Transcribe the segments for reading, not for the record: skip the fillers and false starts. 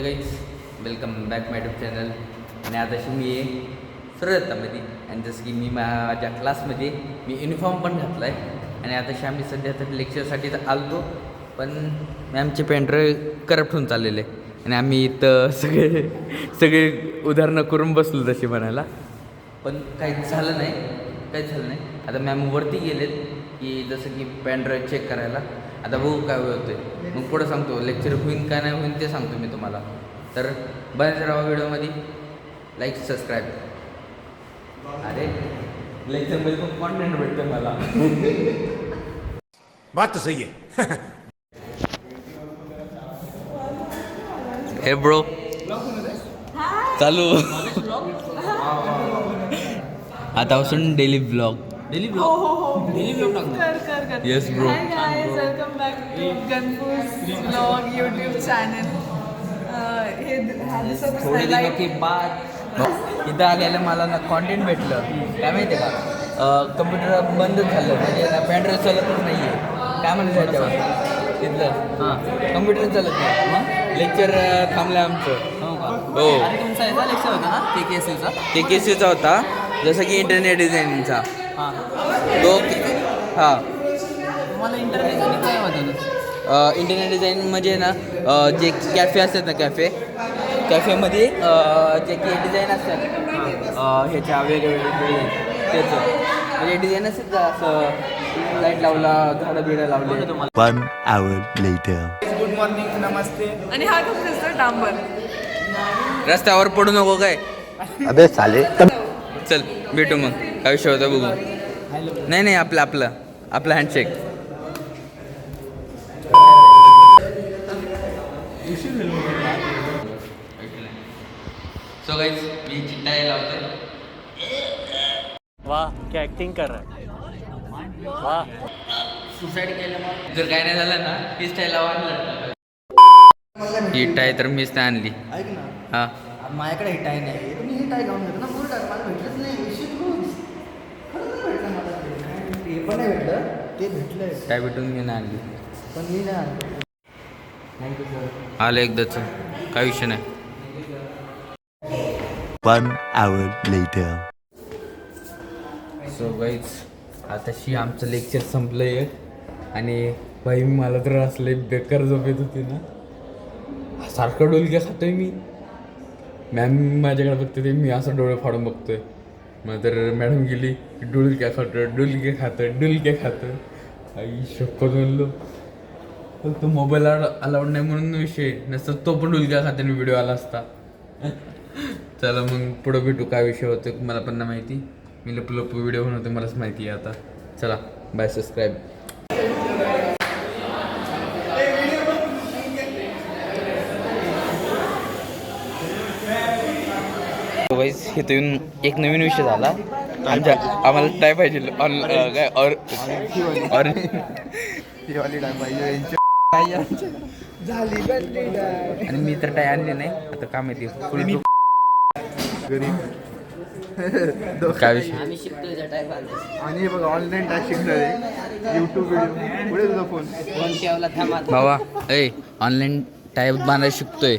Guys welcome back माय YouTube channel. आणि आताशी मी सुरतामध्ये आणि जसं की मी माझ्या क्लासमध्ये मी युनिफॉर्म पण घातला आहे. आणि आताशी आम्ही सध्या तर लेक्चरसाठी तर आलतो, पण मॅमचे पेनड्राईव्ह करप्ट होऊन चाललेले आहे. आणि आम्ही इथं सगळे उदाहरणं करून बसलो तशी म्हणायला, पण काहीच झालं नाही. आता मॅम वरती गेलेत की जसं की पेनड्राईव्ह चेक करायला. आता बघू काय होतं आहे, मग पुढं सांगतो. लेक्चर होईल का नाही होईल ते सांगतो मी तुम्हाला. तर बऱ्याच राहा व्हिडिओमध्ये, लाईक सबस्क्राईब. अरे लेक्चरमध्ये पण कॉन्टेंट भेटतं मला. बात तो सही है. हे ब्रो चालू आतापासून डेली ब्लॉग. डेली ब्लॉग टाकतो. Yes bro. Hi guys, welcome back to Ganpus blog YouTube channel. हे दिसत इथं आलेलं मला ना कॉन्टेंट भेटलं. काय माहिती आहे का, कम्प्युटर बंदच झालं, म्हणजे ना पेनड्राईव्ह चालतच नाही आहे. काय म्हणायचं त्याच्यावर तिथलं? हां, कम्प्युटर चालत नाही. मग लेक्चर थांबलं आमचं. हो, लेक्चर होता ना ते केसीचा होता, जसं की इंटरनेट डिझायनिंगचा. तो हां, मला इंटरनेट काय होतं? इंटरनेट डिझाईन म्हणजे ना जे कॅफे असतात ना, कॅफेमध्ये जे की डिझाईन असतात ह्याच्या वेगवेगळे त्याचं म्हणजे डिझाईन असतात का, असं लाईट लावला, झाडं बिडं लावले. 1 hour later. गुड मॉर्निंग, नमस्ते. आणि हा खूप दिसतो डांबर. रस्त्यावर पडू नको काय. अबे साले. चल भेटू मग, काय विषय होता बघू. नाही आपलं हँडशेक. सो गाइस मी चिट्टा लावतोय. वाह क्या एक्टिंग कर रहा है. वाह. सुसाईड केल्यामुळे जर काय नाही झालं ना, ही स्टाईल आवडलं. ही टाय तर मीच नाही आणली. ऐक ना, हां, माझ्याकडे हे टाय नाही, पण हे टाय घालून घेतो ना. फुल टाय मला भेटलंच नाही. खरंच भेटलं मला. ते पण नाही भेटलं, ते भेटलंय टाय भेटून मी नाही आणली. पण मी नाही आणलं. Thank you sir. आलं एकदाच, काय विषय नाही. 1 hour later. सो गाईज आताशी आमचं लेक्चर संपलं आहे. आणि भाई मला तर असले बेकार झोप येत होती ना, सारखं डोलक्या खातोय मी. मॅम माझ्याकडे बघते ते, मी असं डोळे फाडून बघतोय. मग तर मॅडम गेली, डुलक्या खातं. आई शपथ म्हणलो, फक्त मोबाईल अलाउड नाही म्हणून विषय, नसतं तो पण डुलक्या खात्याने व्हिडिओ आला असता. चला मग पुढं भेटू. काय विषय होतो मला पण नाही माहिती. मी लप व्हिडिओ बनवतो, मलाच माहिती आहे आता. चला बाय, सबस्क्राईब. वाईज इथं येऊन एक नवीन विषय झाला. आम्हाला टाय पाहिजे काय आणि मी तर टाय आणले नाही. आता काय माहिती फुल काय विषय. आणि हे बघा, ऑनलाईन टाय शिकणार. यूट्यूब व्हिडिओ पुढे तुझा फोन भावा, ऑनलाईन टाय बांधायला शिकतोय.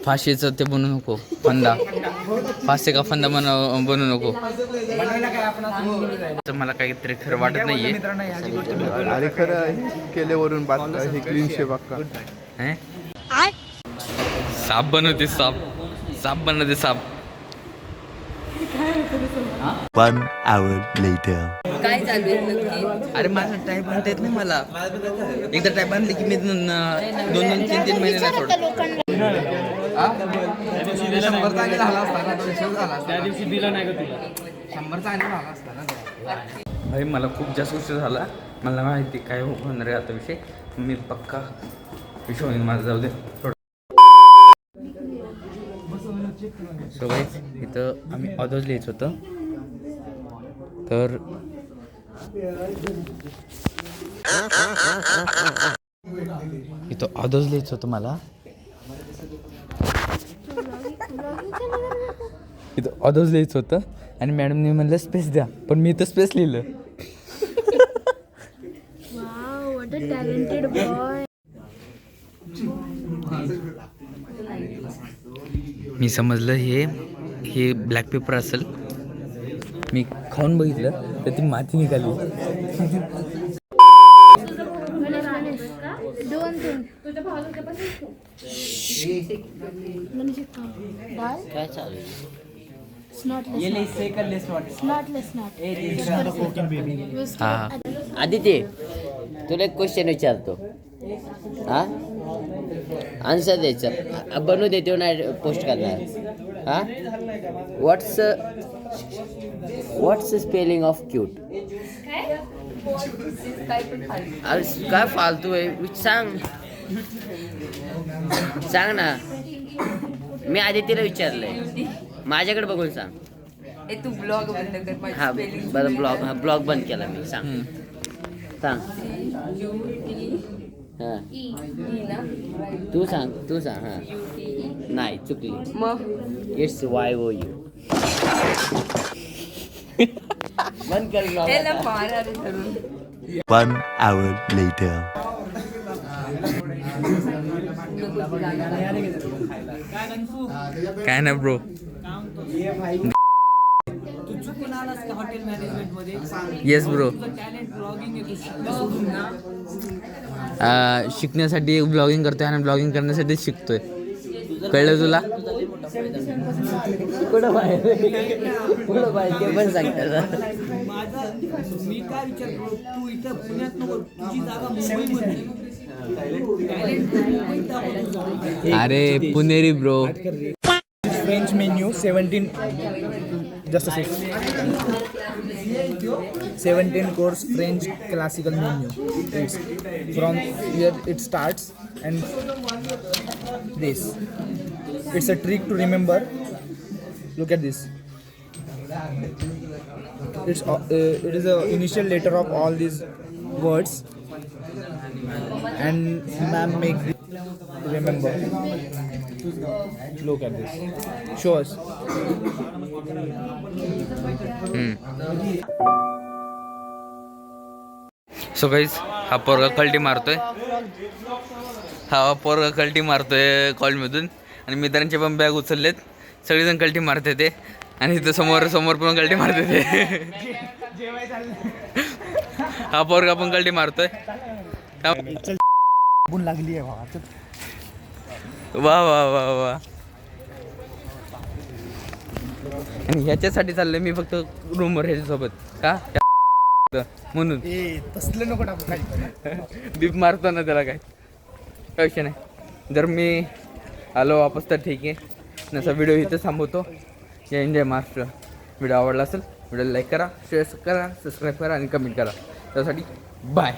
फाशीचं ते बनवू नको, फाशी का फंदा बनवू नको. तर मला काहीतरी खरं वाटत नाहीये. अरे खरं केल्यावरून बात हे क्लीन शेप अक्का. साप बनवते, साप बनवते. 1 hour later. काय चालू आहे नक्की? अरे माझा टाय बांधता येत नाही मला. एकदा टाय बांधले की मी 2-3 महिने नाही सोडत. त्या दिवशी दिला नाही का तुला? 100चा आणि झाला असता ना. भाई मला खूप जास्त उशीर झाला. मला माहिती काय होणार आहे आता विषय. मी पक्का विषय होईल माझा, जाऊ दे थोडं. सो गाईज इथं आम्ही ऑदर्स लिहायचं होतं. तर इथं ऑदर्स लिहायचं होतं मला. इथं ऑदर्स लिहायचं होतं आणि मॅडमने म्हणलं स्पेस द्या, पण मी इथं स्पेस लिहिलं. Wow, what a talented boy. मी समजलं हे ब्लॅक पेपर असेल. मी खाऊन बघितलं तर ती माती निघाली. काय चालू हां आदित्य तुला एक क्वेश्चन विचारतो हा आन्सर द्यायचं बनवू देतो नाही पोस्ट करणार हा व्हॉट्स स्पेलिंग ऑफ क्यूट काय फालतू आहे सांग ना मी आदित्यला विचारलंय माझ्याकडे बघून सांग तू ब्लॉग बंद कर. हा बरं ब्लॉग बंद केला मी सांग हां तू सांग हां नाही चुकली मग इट्स YOU बंद कर ब्लॉग त्याला मारायला धरून 1 hour later. काय ना ब्रो. Yes bro. शिकण्यासाठी ब्लॉगिंग करतोय आणि ब्लॉगिंग करण्यासाठी शिकतोय. कळलं तुला? कुठं बाहेर ते पण सांगतात मी काय विचारतो तू इथं पुण्यात नको तुझी जागा मुंबईमध्ये. अरे पुणेरी bro. French menu 17 just a sec. 17 course French classical menu. It's from here it starts and this. It's a trick to remember. Look at this. It is a initial letter of all these words and ma'am make remember. Look at this. Show us. So guys हा पोरगा कल्टी मारतोय. कल्टी मारतोय कॉलमधून आणि मित्रांचे पण bag उचललेत. सगळेजण कल्टी मारते ते आणि इथं समोर पण कल्टी मारते ते. हा पोरगा पण कल्टी मारतोय. लागली आहे वा वा वा वा. आणि ह्याच्यासाठी चाललंय मी फक्त रूमवर ह्याच्यासोबत का म्हणून तसलं नको टाकू खाली. बीप मारतो ना त्याला काय विषय नाही. जर मी आलो वापस तर ठीक आहे. नसा व्हिडिओ इथं थांबवतो. एन्जॉय महाराष्ट्र. व्हिडिओ आवडला असेल व्हिडिओ लाईक करा, शेअर करा, सबस्क्राईब करा आणि कमेंट करा. त्यासाठी बाय.